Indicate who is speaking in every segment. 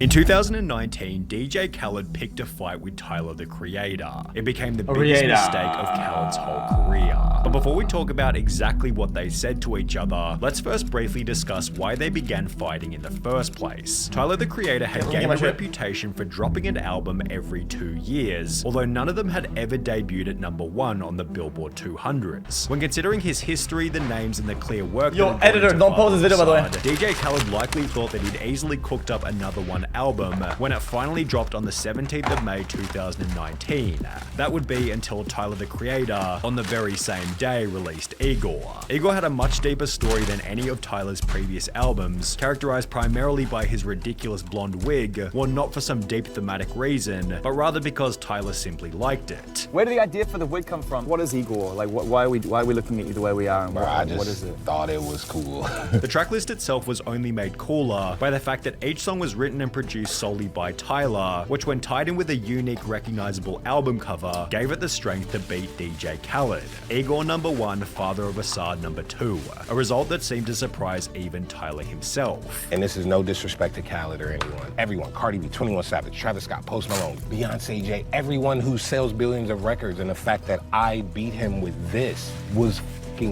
Speaker 1: In 2019, DJ Khaled picked a fight with Tyler, the Creator. It became the biggest mistake of Khaled's whole career. But before we talk about exactly what they said to each other, let's first briefly discuss why they began fighting in the first place. Tyler, the Creator had gained a reputation for dropping an album every 2 years, although none of them had ever debuted at #1 on the Billboard 200s. When considering his history, the names, and the clear work
Speaker 2: Yo, editor, don't pause this video by the way.
Speaker 1: DJ Khaled likely thought that he'd easily cooked up another one album when it finally dropped on the 17th of May 2019. That would be until Tyler, the Creator, on the very same day released Igor. Igor had a much deeper story than any of Tyler's previous albums, characterized primarily by his ridiculous blonde wig, worn not for some deep thematic reason, but rather because Tyler simply liked it.
Speaker 3: Where did the idea for the wig come from? What is Igor? Like, why are we looking at you the way we are? And
Speaker 4: what
Speaker 3: is it?
Speaker 4: Thought it was cool.
Speaker 1: The tracklist itself was only made cooler by the fact that each song was written and produced solely by Tyler, which when tied in with a unique recognizable album cover, gave it the strength to beat DJ Khaled. Igor #1, Father of Assad #2, a result that seemed to surprise even Tyler himself.
Speaker 4: And this is no disrespect to Khaled or anyone. Everyone, Cardi B, 21 Savage, Travis Scott, Post Malone, Beyonce, J, everyone who sells billions of records, and the fact that I beat him with this was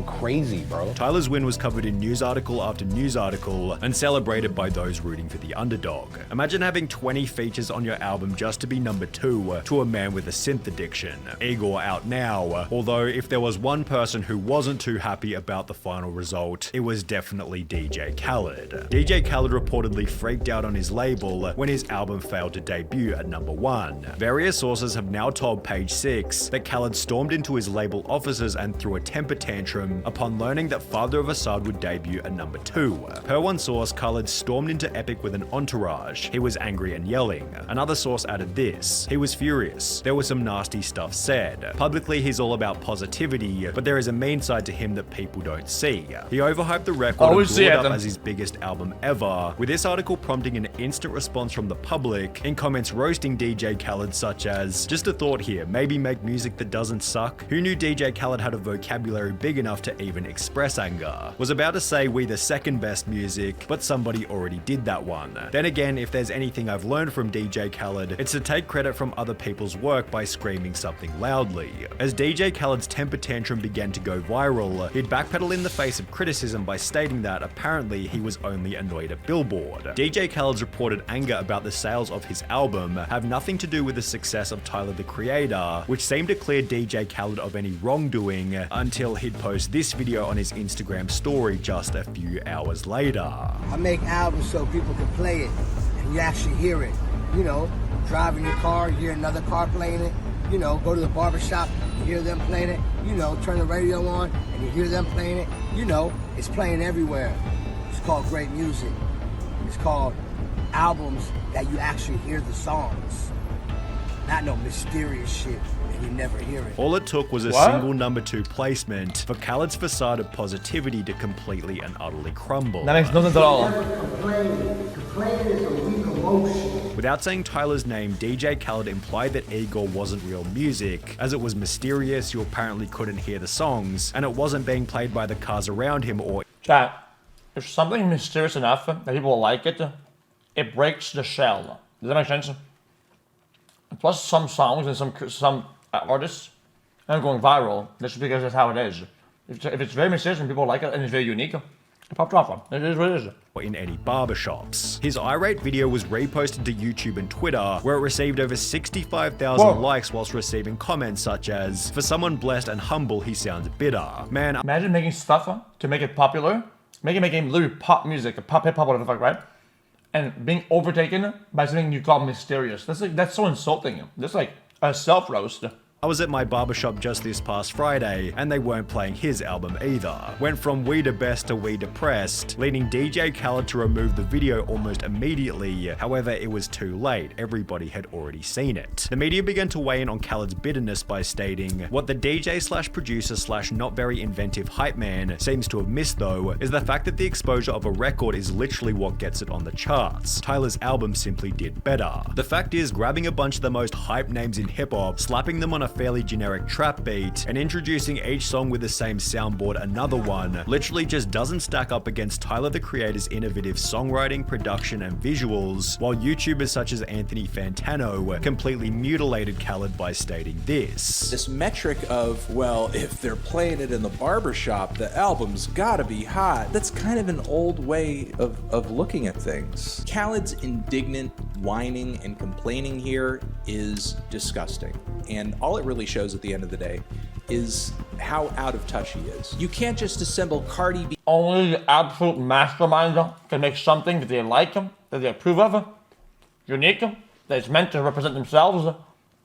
Speaker 4: crazy, bro.
Speaker 1: Tyler's win was covered in news article after news article and celebrated by those rooting for the underdog. Imagine having 20 features on your album just to be #2 to a man with a synth addiction. Igor out now, although if there was one person who wasn't too happy about the final result, it was definitely DJ Khaled. DJ Khaled reportedly freaked out on his label when his album failed to debut at #1. Various sources have now told Page 6 that Khaled stormed into his label offices and threw a temper tantrum upon learning that Father of Assad would debut at #2. Per one source, Khaled stormed into Epic with an entourage. He was angry and yelling. Another source added this: he was furious. There was some nasty stuff said. Publicly, he's all about positivity, but there is a mean side to him that people don't see. He overhyped the record and blew it up as his biggest album ever, with this article prompting an instant response from the public in comments roasting DJ Khaled such as, "Just a thought here, maybe make music that doesn't suck." Who knew DJ Khaled had a vocabulary big enough to even express anger? Was about to say we the second best music, but somebody already did that one. Then again, if there's anything I've learned from DJ Khaled, it's to take credit from other people's work by screaming something loudly. As DJ Khaled's temper tantrum began to go viral, he'd backpedal in the face of criticism by stating that apparently he was only annoyed at Billboard. DJ Khaled's reported anger about the sales of his album have nothing to do with the success of Tyler, the Creator, which seemed to clear DJ Khaled of any wrongdoing until he'd post this video on his Instagram story just a few hours later.
Speaker 5: I make albums so people can play it and you actually hear it. You know, driving your car, you hear another car playing it. You know, go to the barbershop, you hear them playing it. You know, turn the radio on and you hear them playing it. You know, it's playing everywhere. It's called great music. It's called albums that you actually hear the songs. Not no mysterious shit. You never hear it.
Speaker 1: All it took was a single #2 placement for Khaled's facade of positivity to completely and utterly crumble.
Speaker 2: That makes no sense at all.
Speaker 5: Complaining is a weak emotion.
Speaker 1: Without saying Tyler's name, DJ Khaled implied that Igor wasn't real music, as it was mysterious, you apparently couldn't hear the songs, and it wasn't being played by the cars around him or...
Speaker 2: Chat, if something mysterious enough that people like it, it breaks the shell. Does that make sense? Plus some songs and some artists are going viral just because that's how it is. If it's very mysterious and people like it and it's very unique, it popped off. It is what it is.
Speaker 1: In any barbershops. His irate video was reposted to YouTube and Twitter, where it received over 65,000 likes whilst receiving comments such as, "For someone blessed and humble, he sounds bitter." Man,
Speaker 2: imagine making stuff to make it popular, making literally pop music, pop hip hop, whatever the fuck, right? And being overtaken by something you call mysterious. That's so insulting. That's like a self-roast.
Speaker 1: I was at my barbershop just this past Friday, and they weren't playing his album either. Went from We the Best to We Depressed, leading DJ Khaled to remove the video almost immediately. However, it was too late. Everybody had already seen it. The media began to weigh in on Khaled's bitterness by stating, "What the DJ/producer/not very inventive hype man seems to have missed though, is the fact that the exposure of a record is literally what gets it on the charts. Tyler's album simply did better. The fact is, grabbing a bunch of the most hype names in hip-hop, slapping them on a a fairly generic trap beat, and introducing each song with the same soundboard another one literally just doesn't stack up against Tyler the Creator's innovative songwriting, production, and visuals, while YouTubers such as Anthony Fantano completely mutilated Khaled by stating this.
Speaker 6: This metric of, well, if they're playing it in the barbershop, the album's gotta be hot. That's kind of an old way of looking at things. Khaled's indignant whining and complaining here is disgusting. And all it really shows at the end of the day is how out of touch he is. You can't just assemble Cardi B.
Speaker 2: Only the absolute mastermind can make something that they like, that they approve of, unique, that it's meant to represent themselves,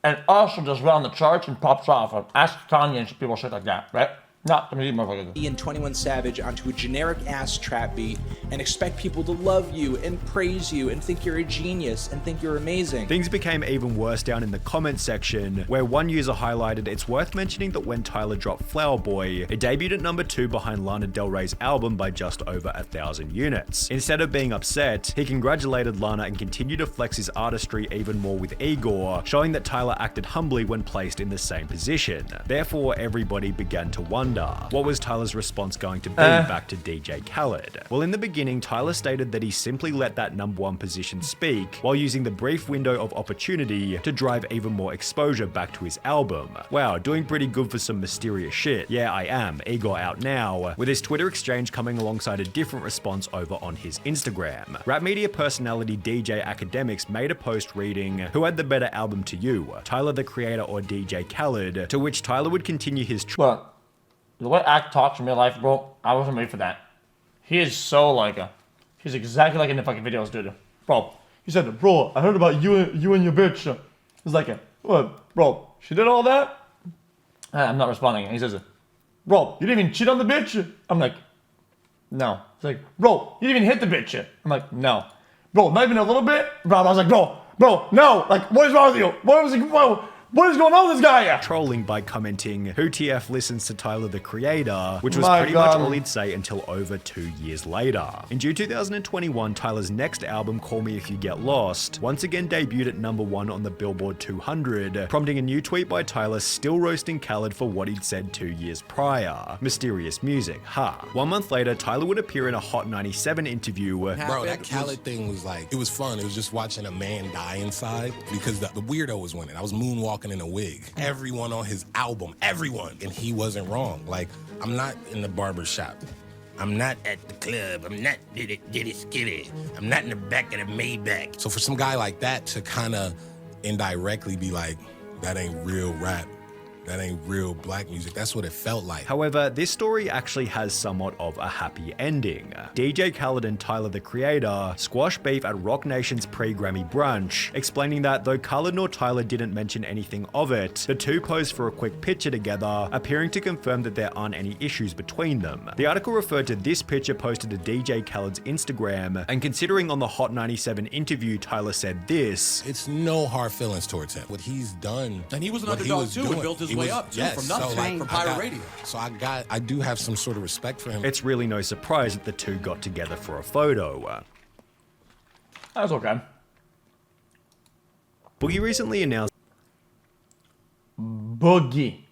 Speaker 2: and also does well on the charts and pops off. Ask Kanye and people shit like that, right? Not to me, motherfucker.
Speaker 6: And 21 Savage onto a generic ass trap beat and expect people to love you and praise you and think you're a genius and think you're amazing.
Speaker 1: Things became even worse down in the comment section, where one user highlighted it's worth mentioning that when Tyler dropped Flower Boy, it debuted at number 2 behind Lana Del Rey's album by just over 1,000 units. Instead of being upset, he congratulated Lana and continued to flex his artistry even more with Igor, showing that Tyler acted humbly when placed in the same position. Therefore, everybody began to wonder, what was Tyler's response going to be back to DJ Khaled? Well, in the beginning, Tyler stated that he simply let that #1 position speak, while using the brief window of opportunity to drive even more exposure back to his album. Wow, doing pretty good for some mysterious shit. Yeah, I am. Igor out now, with his Twitter exchange coming alongside a different response over on his Instagram. Rap media personality DJ Academics made a post reading, "Who had the better album to you, Tyler the Creator or DJ Khaled?" To which Tyler would continue his
Speaker 2: But the way Act talks in real life, bro, I wasn't made for that. He is so like he's exactly like in the fucking videos, dude. Bro, he said, bro, I heard about you and your bitch. He's like, what, bro, she did all that? I'm not responding. He says, bro, you didn't even cheat on the bitch? I'm like, no. He's like, bro, you didn't even hit the bitch. I'm like, no. Bro, not even a little bit? Bro, I was like, bro, no. Like, what is wrong with you? What is going on with this guy?
Speaker 1: Trolling by commenting, "Who TF listens to Tyler the Creator?" which was pretty much all he'd say until over 2 years later. In June 2021, Tyler's next album, Call Me If You Get Lost, once again debuted at number 1 on the Billboard 200, prompting a new tweet by Tyler still roasting Khaled for what he'd said 2 years prior. Mysterious music, huh? 1 month later, Tyler would appear in a Hot 97 interview.
Speaker 4: Bro, that Khaled thing was like, it was fun. It was just watching a man die inside because the weirdo was winning. I was moonwalking in a wig. Everyone on his album, everyone. And he wasn't wrong. Like, I'm not in the barber shop. I'm not at the club. I'm not diddy skitty. I'm not in the back of the Maybach. So for some guy like that to kind of indirectly be like, that ain't real rap, that ain't real black music, that's what it felt like.
Speaker 1: However, this story actually has somewhat of a happy ending. DJ Khaled and Tyler the Creator squash beef at Rock Nation's pre-Grammy brunch, explaining that though Khaled nor Tyler didn't mention anything of it, the two posed for a quick picture together, appearing to confirm that there aren't any issues between them. The article referred to this picture posted to DJ Khaled's Instagram, and considering on the Hot 97 interview Tyler said this,
Speaker 4: "It's no hard feelings towards him. What he's done,
Speaker 7: and he was an underdog too, and built his way up too, from nothing, from pirate radio.
Speaker 4: So I do have some sort of respect for him."
Speaker 1: It's really no surprise that the two got together for a photo.
Speaker 2: That's okay.
Speaker 1: Boogie recently announced
Speaker 2: Boogie.